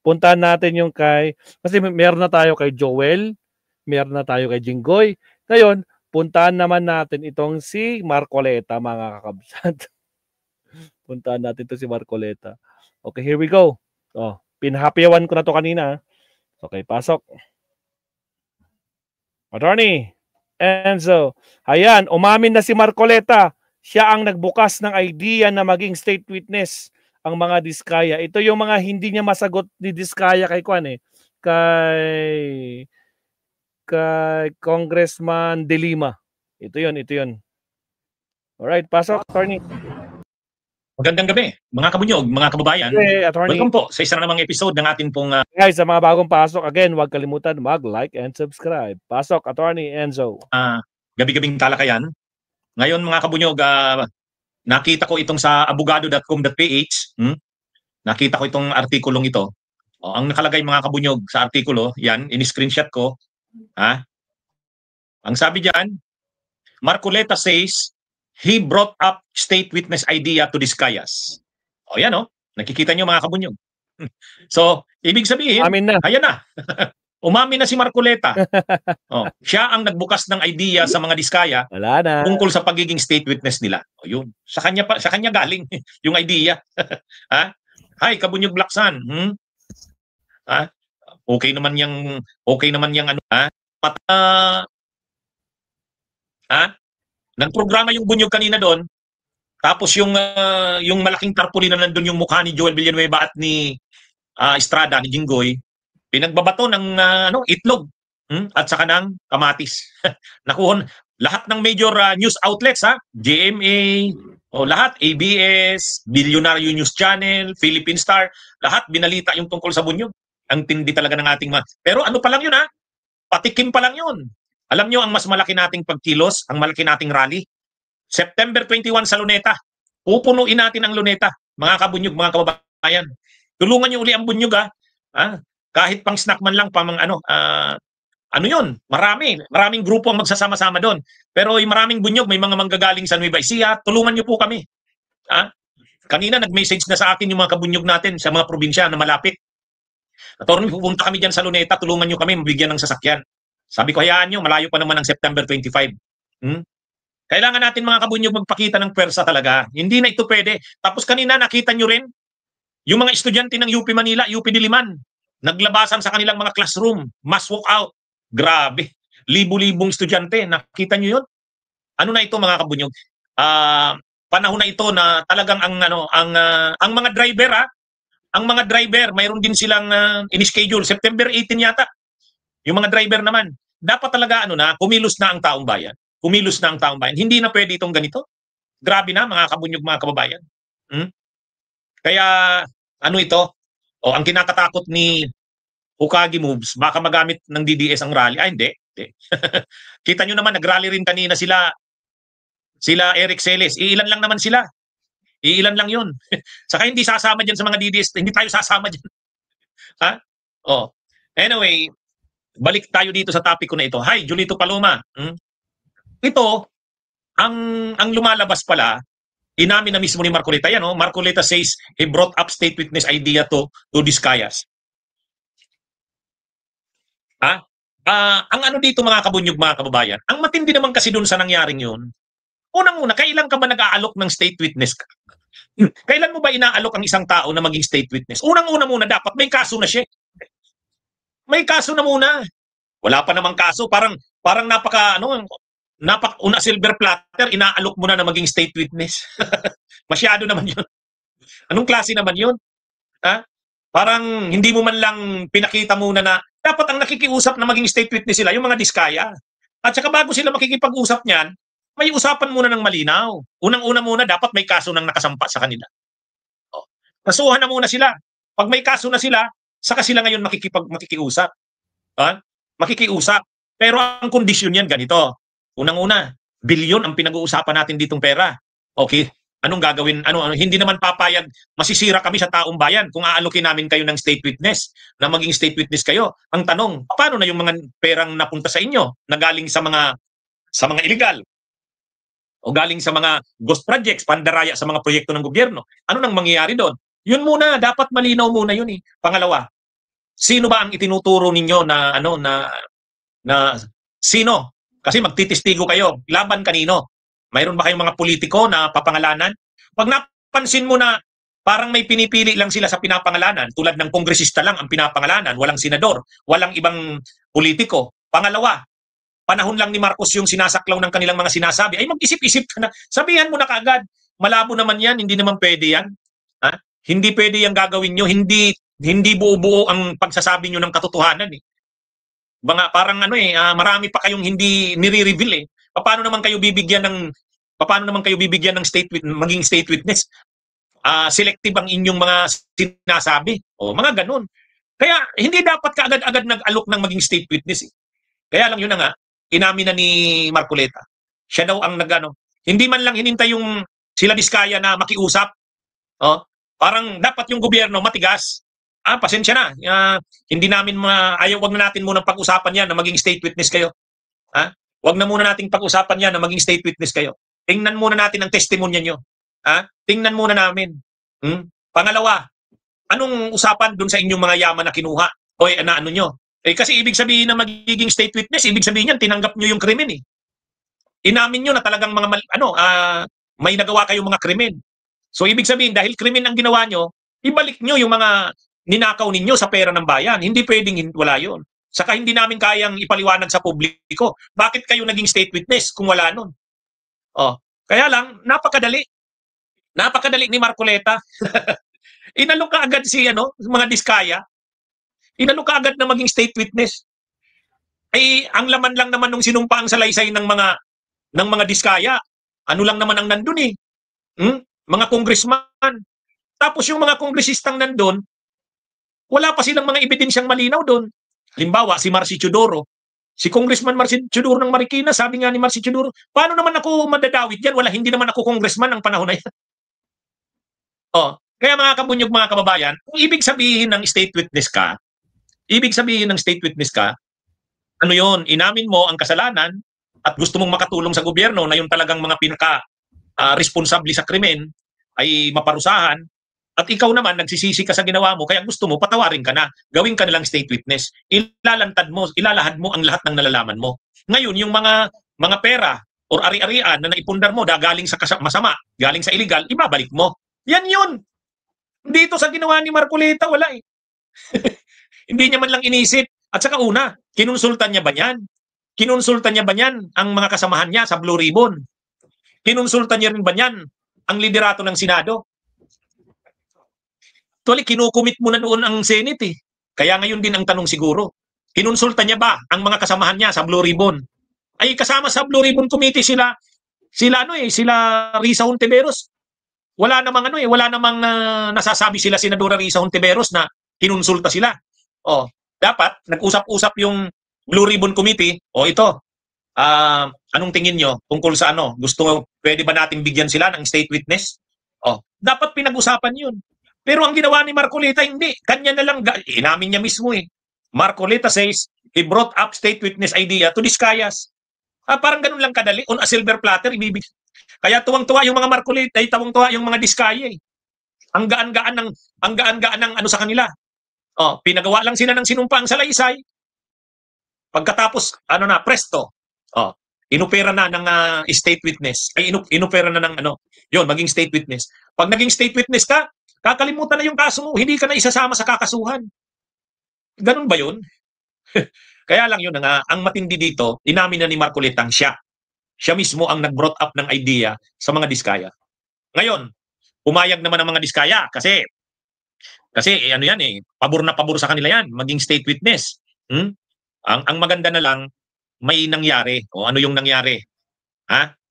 puntahan natin yung kasi meron na tayo kay Joel, meron na tayo kay Jinggoy. Ngayon, puntahan naman natin itong si Marcoleta, mga kakabsat. Puntahan natin to si Marcoleta. Okay, here we go. Pinhappyawan ko na to kanina. Okay, pasok. Attorney Enzo. Ayan, umamin na si Marcoleta. Siya ang nagbukas ng idea na maging state witness ang mga Diskaya. Ito yung mga hindi niya masagot ni Diskaya kay kay Congressman De Lima. Ito yun. Alright, pasok, attorney. Magandang gabi, mga kabunyog, mga kababayan. Okay, attorney. Welcome po sa isa na namang episode ng ating pong... Guys, sa mga bagong pasok, again, huwag kalimutan mag-like and subscribe. Pasok, Attorney Enzo. Gabi-gabing talakayan. Ngayon, mga kabunyog, nakita ko itong sa abogado.com.ph. Nakita ko itong artikulong ito. Ang nakalagay, mga kabunyog, sa artikulo, yan, in-screenshot ko. Ang sabi diyan, Marcoleta says he brought up state witness idea to Discayas. Yan nakikita nyo, mga kabunyog. So, ibig sabihin, ayan na. Umamin na si Marcoleta. Siya ang nagbukas ng idea sa mga Diskaya tungkol sa pagiging state witness nila. Yun. Sa kanya galing yung idea. Hi, kabunyog Laksan. Okay naman yang nagprograma yung bunyog kanina doon. Tapos yung malaking tarpaulin na nandun yung mukha ni Joel Villanueva at ni Estrada, ni Jinggoy, pinagbabato ng itlog at saka ng kamatis. Nakuha lahat ng major news outlets, GMA, lahat, ABS, Billionaire News Channel, Philippine Star, lahat binalita yung tungkol sa bunyog. Ang tindi talaga ng ating pero ano pa lang yun, patikim pa lang yun. Alam nyo, ang mas malaki nating pagkilos, ang malaki nating rally, September 21 sa Luneta. Pupunuin natin ang Luneta, mga kabunyog, mga kababayan. Tulungan nyo uli ang bunyog, kahit pang snack man lang, yun, maraming grupo ang magsasama-sama doon. Pero yung maraming bunyog, may mga manggagaling sa Nueva Ecija, tulungan nyo po kami. Kanina nag-message na sa akin yung mga kabunyog natin sa mga probinsya na malapit. Attorney, pupunta kami dyan sa Luneta, tulungan nyo kami, mabigyan ng sasakyan. Sabi ko, hayaan nyo, malayo pa naman ang September 25. Kailangan natin, mga kabunyog, magpakita ng pwersa talaga. Hindi na ito pwede. Tapos kanina nakita nyo rin, yung mga estudyante ng UP Manila, UP Diliman, naglabasan sa kanilang mga classroom, mass walkout. Grabe. Libu-libong estudyante. Nakita nyo yun? Ano na ito, mga kabunyog? Panahon na ito na talagang ang mga driver, ang mga driver, mayroon din silang in-schedule. September 18 yata. Yung mga driver naman, dapat talaga kumilos na ang taong bayan. Kumilos na ang taong bayan. Hindi na pwede itong ganito. Grabe na, mga kabunyog, mga kababayan. Kaya, ito? Ang kinakatakot ni Hukagi Moves, baka magamit ng DDS ang rally. Hindi. Kita nyo naman, nag-rally rin kanina sila Eric Celes. Iilan lang naman sila. Iilan lang yun. Saka hindi sasama dyan sa mga DDS. Hindi tayo sasama dyan. Anyway, balik tayo dito sa topic ko na ito. Hi, Julito Paloma. Ito, ang lumalabas pala, inamin na mismo ni Marcoleta. Yan, Marcoleta says he brought up state witness idea to Discayas. Ang dito, mga kabunyog, mga kababayan, ang matindi naman kasi dun sa nangyaring yun, unang-una, kailan ka ba nag-aalok ng state witness ka? Kailan mo ba inaalok ang isang tao na maging state witness? Unang-una muna, dapat may kaso na siya. May kaso na muna. Wala pa namang kaso. Parang una silver platter, inaalok mo na maging state witness. Masyado naman yun. Anong klase naman yun? Parang hindi mo man lang pinakita muna na dapat ang nakikiusap na maging state witness sila, yung mga Diskaya. At saka bago sila makikipag-usap niyan, may usapan muna ng malinaw. Unang-una muna, dapat may kaso nang nakasampa sa kanila. Kasuhan na muna sila. Pag may kaso na sila, saka sila ngayon makikiusap. Makikiusap. Pero ang kondisyon yan ganito. Unang-una, bilyon ang pinag-uusapan natin ditong pera. Okay, anong gagawin? Hindi naman papayag, masisira kami sa taong bayan kung aalokin namin kayo ng state witness, na maging state witness kayo. Ang tanong, paano na yung mga perang napunta sa inyo na galing sa mga illegal? O galing sa mga ghost projects, pandaraya sa mga proyekto ng gobyerno? Ano nang mangyayari doon? Yun muna, dapat malinaw muna yun. Pangalawa, sino ba ang itinuturo ninyo na ano na sino? Kasi magtitistigo kayo. Laban kanino? Mayroon ba kayong mga politiko na papangalanan? Pag napansin mo na parang may pinipili lang sila sa pinapangalanan, tulad ng kongresista lang ang pinapangalanan, walang senador, walang ibang politiko. Pangalawa, panahon lang ni Marcos yung sinasaklaw ng kanilang mga sinasabi, ay mag-isip-isip ka na. Sabihan mo na kaagad, malabo naman yan, hindi naman pwede yan. Ha? Hindi pwede yung gagawin nyo, hindi buo-buo ang pagsasabi nyo ng katotohanan. Parang marami pa kayong hindi nire-reveal eh. Paano naman kayo bibigyan ng maging state witness? Selective ang inyong mga sinasabi. O mga ganun. Kaya hindi dapat kaagad-agad nag-alok ng maging state witness eh. Kaya lang yun na nga, inamin na ni Marcoleta. Siya daw ang hindi man lang hinintay yung sila Diskaya na makiusap. Parang dapat yung gobyerno matigas. Pasensya na. Hindi namin wag na natin muna pag-usapan yan na maging state witness kayo. Wag na muna nating pag-usapan yan na maging state witness kayo. Tingnan muna natin ang testimonya nyo. Tingnan muna namin. Pangalawa, anong usapan dun sa inyong mga yaman na kinuha? O na ano nyo? Kasi ibig sabihin na magiging state witness, ibig sabihin yan, tinanggap nyo yung krimen eh. Inamin nyo na talagang may nagawa kayong mga krimen. So ibig sabihin, dahil krimen ang ginawa nyo, ibalik nyo yung mga ninakaw ninyo sa pera ng bayan. Hindi pwedeng wala yun. Saka hindi namin kayang ipaliwanag sa publiko. Bakit kayo naging state witness kung wala nun? Kaya lang, napakadali. Napakadali ni Marcoleta. Inalok ka agad mga Diskaya. Inalok ka agad na maging state witness. Ay, ang laman lang naman nung sinumpaang salaysay ng mga Diskaya. Ano lang naman ang nandun eh. Mga congressman. Tapos yung mga kongresistang nandun, wala pa silang mga ebidensyang malinaw doon. Halimbawa, si Marcy Teodoro. Si Congressman Marcy Teodoro ng Marikina, sabi nga ni Marcy Teodoro, paano naman ako madadawit yan? Hindi naman ako congressman ng panahon na yan. Kaya mga kabunyog, mga kababayan, kung ibig sabihin ng state witness ka, ano yun, inamin mo ang kasalanan at gusto mong makatulong sa gobyerno na yung talagang mga pinaka-responsable sa krimen ay maparusahan, at ikaw naman, nagsisisi ka sa ginawa mo, kaya gusto mo, patawarin ka na. Gawin ka nilang state witness. Ilalahad mo ang lahat ng nalalaman mo. Ngayon, yung mga pera or ari-arian na naipundar mo, galing sa masama, galing sa illegal, ibabalik mo. Yan yun. Dito sa ginawa ni Marcoleta, wala eh. Hindi niya man lang inisip. At saka una, kinonsultan niya ba yan? Kinonsultan niya ba yan ang mga kasamahan niya sa Blue Ribbon? Kinonsultan niya rin ba yan ang liderato ng Senado? Actually, kinukumit mo na noon ang Senate eh. Kaya ngayon din ang tanong siguro, kinonsulta niya ba ang mga kasamahan niya sa Blue Ribbon? Ay kasama sa Blue Ribbon Committee sila Risa Hontiveros. Wala namang nasasabi sila Senadora Risa Hontiveros na kinonsulta sila. Dapat nag-usap-usap yung Blue Ribbon Committee, ito. Anong tingin nyo tungkol sa pwede ba nating bigyan sila ng state witness? Dapat pinag-usapan yun. Pero ang ginawa ni Marcoleta, hindi. Kanya na lang, inamin niya mismo eh. Marcoleta says, he brought up state witness idea to Diskayas. Parang ganun lang kadali. On a silver platter, ibibig. Kaya tuwang-tuwa yung mga Marcoleta, tuwang-tuwa yung mga Diskaya eh. Ang gaan-gaan ng sa kanila. Pinagawa lang sila ng sinumpaang salaysay. Pagkatapos, presto. Inopera na ng state witness. Ay, inopera na ng yun, maging state witness. Pag naging state witness ka, kakalimutan na yung kaso mo, hindi ka na isasama sa kakasuhan. Ganun ba yun? Kaya lang yun nga, ang matindi dito, inamin na ni Marcoleta siya mismo ang nag-brought up ng idea sa mga Diskaya. Ngayon, pumayag naman ang mga Diskaya kasi yan eh, pabor na pabor sa kanila yan, maging state witness. Ang maganda na lang, may nangyari. Ano yung nangyari?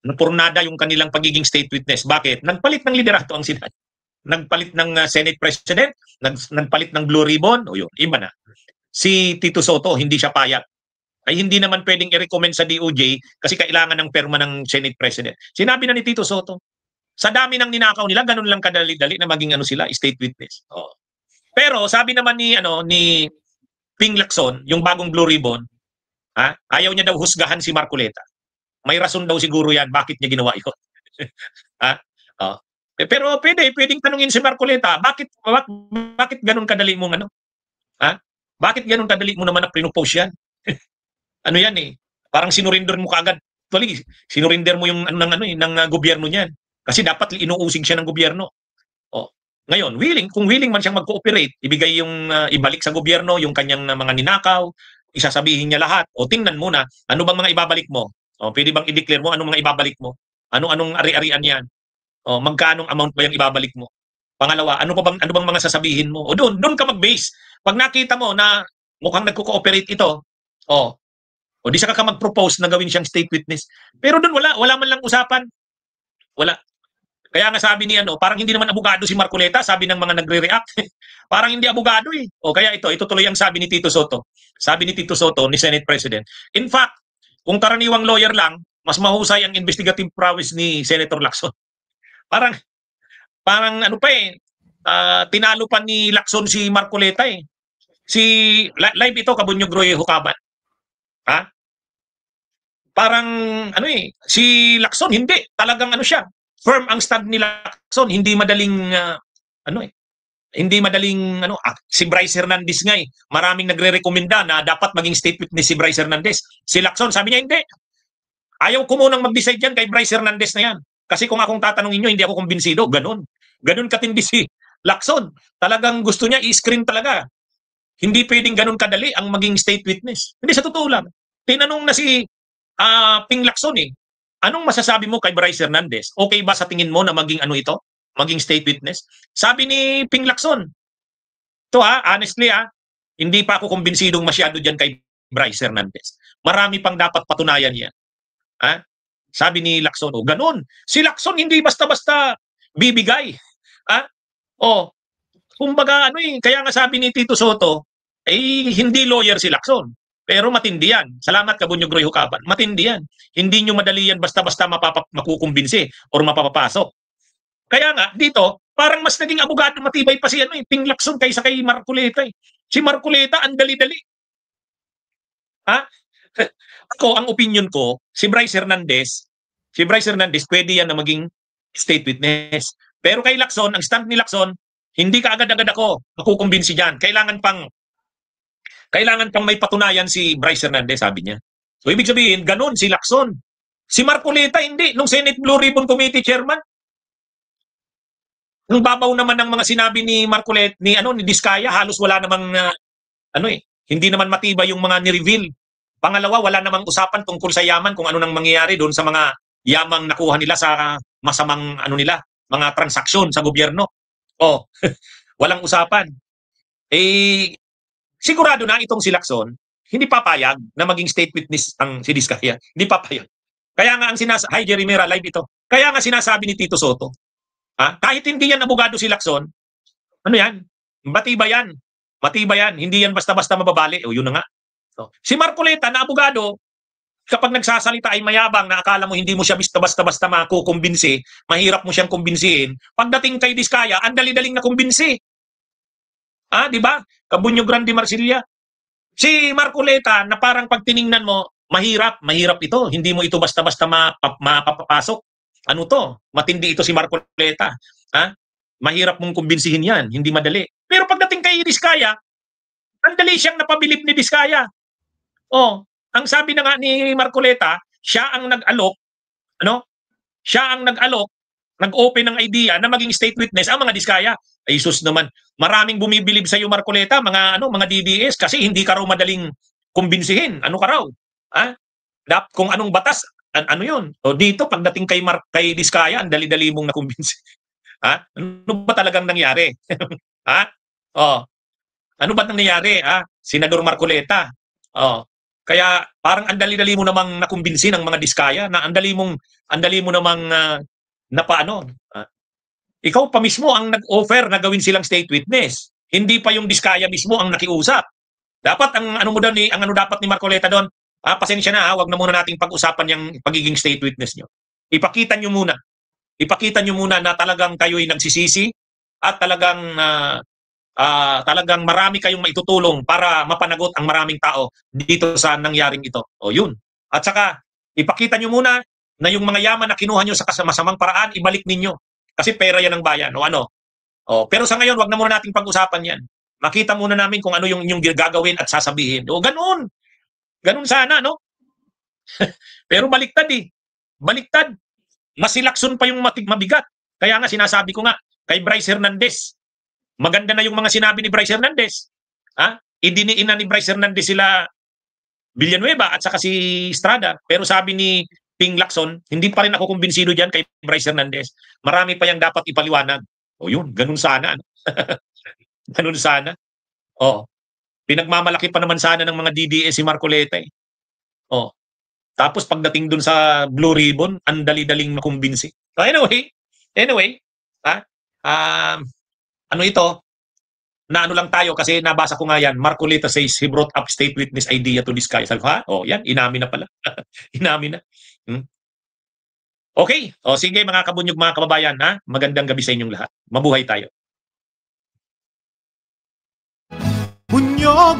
Napurnada yung kanilang pagiging state witness. Bakit? Nagpalit ng liderato ang Senado. Nagpalit ng Senate President, nagpalit ng Blue Ribbon, yun, iba na. Si Tito Soto, hindi siya payag. Ay hindi naman pwedeng i-recommend sa DOJ kasi kailangan ng perma ng Senate President. Sinabi na ni Tito Soto, sa dami ng ninakaw nila, ganun lang kadali-dali na maging state witness. Pero sabi naman ni Ping Lacson, yung bagong Blue Ribbon, ayaw niya daw husgahan si Marcoleta. May rason daw siguro yan, bakit niya ginawa yun. Pero pwedeng tanungin si Marcoleta, bakit ganun kadali mong Bakit ganun kadali mo naman na pinupose yan? Ano yan eh? Parang sinurinder mo kaagad. Actually, sinurinder mo yung ng gobyerno niyan. Kasi dapat inuusig siya ng gobyerno. Oh. Ngayon, kung willing man siyang mag-cooperate, ibigay yung ibalik sa gobyerno yung kanyang mga ninakaw, isasabihin niya lahat. O tingnan muna, ano bang mga ibabalik mo? O pwede bang i-declare mo anong mga ibabalik mo? Anong ari-arian yan? O magkanong amount ba yung ibabalik mo? Pangalawa, ano bang mga sasabihin mo? O doon ka mag-base. Pag nakita mo na mukhang nagko-cooperate ito, o di saka ka mag-propose na gawin siyang state witness. Pero doon wala man lang usapan. Wala. Kaya nga sabi ni parang hindi naman abogado si Marcoleta, sabi ng mga nagre-react. Parang hindi abogado eh. O kaya ito tuloy ang sabi ni Tito Soto. Sabi ni Tito Soto, ni Senate President. In fact, kung karaniwang lawyer lang, mas mahusay ang investigative prowess ni Senator Lacson. Parang tinalo pa ni Lacson si Marcoleta eh. Live ito, Kabunyog Roy Hukaban. Ha? Parang si Lacson hindi, talagang siya. Firm ang stand ni Lacson, hindi madaling si Bryce Hernandez nga maraming nagre-rekomenda na dapat maging state witness si Bryce Hernandez. Si Lacson sabi niya hindi. Ayaw ko munang mag-decide yan kay Bryce Hernandez na yan. Kasi kung akong tatanungin niyo, hindi ako kumbinsido. Ganun katindi si Lacson. Talagang gusto niya i-screen talaga. Hindi pwedeng ganun kadali ang maging state witness. Hindi, sa totoo lang. Tinanong na si Ping Lacson anong masasabi mo kay Bryce Hernandez? Okay ba sa tingin mo na maging maging state witness? Sabi ni Ping Lacson, honestly hindi pa ako kumbinsidong masyado dyan kay Bryce Hernandez. Marami pang dapat patunayan yan. Sabi ni Lacson, ganun. Si Lacson hindi basta-basta bibigay. Kumbaga kaya nga sabi ni Tito Soto, hindi lawyer si Lacson. Pero matindi yan. Salamat, Kabunyog Roy Hukaban. Matindi yan. Hindi nyo madali yan basta-basta makukumbinsi or mapapapasok. Kaya nga, dito, parang mas naging abogado matibay pa si Ping Lacson kaysa kay Marcoleta. Si Marcoleta, ang dali-dali. Ako, ang opinion ko, si Bryce Hernandez, pwede yan na maging state witness. Pero kay Lacson, ang stand ni Lacson, hindi ka agad-agad ako makukumbinsi dyan. Kailangan pang may patunayan si Bryce Hernandez, sabi niya. So, ibig sabihin, ganun si Lacson. Si Marcoleta, hindi. Nung Senate Blue Ribbon Committee chairman, nung babaw naman ng mga sinabi ni Marcoleta, ni Diskaya, halos wala namang, hindi naman matibay yung mga ni-reveal. Pangalawa, wala namang usapan tungkol sa yaman, kung ano nang mangyayari doon sa mga yamang nakuha nila sa masamang, mga transaksyon sa gobyerno. Walang usapan. Sigurado na itong si Lacson, hindi papayag na maging state witness ang si Diskaya. Hindi papayag. Kaya nga Hi Jerry Mera, live ito. Kaya nga sinasabi ni Tito Soto, kahit hindi yan abogado si Lacson, yan? Matibay yan. Hindi yan basta-basta mababali. Yun na nga. Si Marcoleta na abogado, kapag nagsasalita ay mayabang na akala mo hindi mo siya basta-basta makukumbinsi, mahirap mo siyang kumbinsihin. Pagdating kay Diskaya, ang dali-daling na kumbinsi. Di ba? Kabunyog Grande Marsilia. Si Marcoleta na parang pag tiningnan mo, mahirap ito. Hindi mo ito basta-basta mapapasok. Matindi ito si Marcoleta. Mahirap mong kumbinsihin yan. Hindi madali. Pero pagdating kay Diskaya, ang dali siyang napabilib ni Diskaya. Ang sabi na nga ni Marcoleta, siya ang nag-alok, nag-open ng idea na maging state witness ang mga Diskaya. Ay sus naman, maraming bumibilib sa iyo Marcoleta, mga DDS, kasi hindi ka raw madaling kumbinsihin. Ano ka raw? Kung anong batas, yun? Dito pagdating kay Diskaya, ang dali-dali mong nakumbinsi. Ano ba talagang nangyari? Ano ba nangyari? Senador Marcoleta. Kaya parang ang dali-dali mo namang nakumbinsi ng mga Diskaya na ang dali mo namang ikaw pa mismo ang nag-offer na gawin silang state witness. Hindi pa yung Diskaya mismo ang nakiusap. Dapat dapat ni Marcoleta doon, pasensya na wag na muna nating pag-usapan yung pagiging state witness nyo. Ipakita nyo muna na talagang kayo'y nagsisisi at talagang marami kayong maitutulong para mapanagot ang maraming tao dito sa nangyaring ito. Yun. At saka, ipakita nyo muna na yung mga yaman na kinuha nyo sa masamang paraan, ibalik ninyo. Kasi pera yan ng bayan. Pero sa ngayon, wag na muna nating pag-usapan yan. Makita muna namin kung ano yung gagawin at sasabihin. O ganoon. Ganoon sana, no? Pero baliktad eh. Baliktad. Masilakson pa yung mabigat. Kaya nga sinasabi ko nga, kay Bryce Hernandez, maganda na yung mga sinabi ni Bryce Hernandez. Ha? Idiniin na ni Bryce Hernandez sila Villanueva at saka si Estrada. Pero sabi ni Ping Lacson, hindi pa rin ako kumbinsido dyan kay Bryce Hernandez. Marami pa yang dapat ipaliwanag. O yun, ganun sana. Ganun sana. O, pinagmamalaki pa naman sana ng mga DDS si Marcoleta eh. O, tapos pagdating dun sa Blue Ribbon, ang dali-daling makumbinsi. So anyway, ano ito? Na ano lang tayo kasi nabasa ko nga yan. Marcoleta says he brought up state witness idea to disguise. Sabi ko, ha? O, yan, inamin na pala. Inamin na. Okay. O, sige mga kabunyog, mga kababayan, ha? Magandang gabi sa inyong lahat. Mabuhay tayo. Bunyog!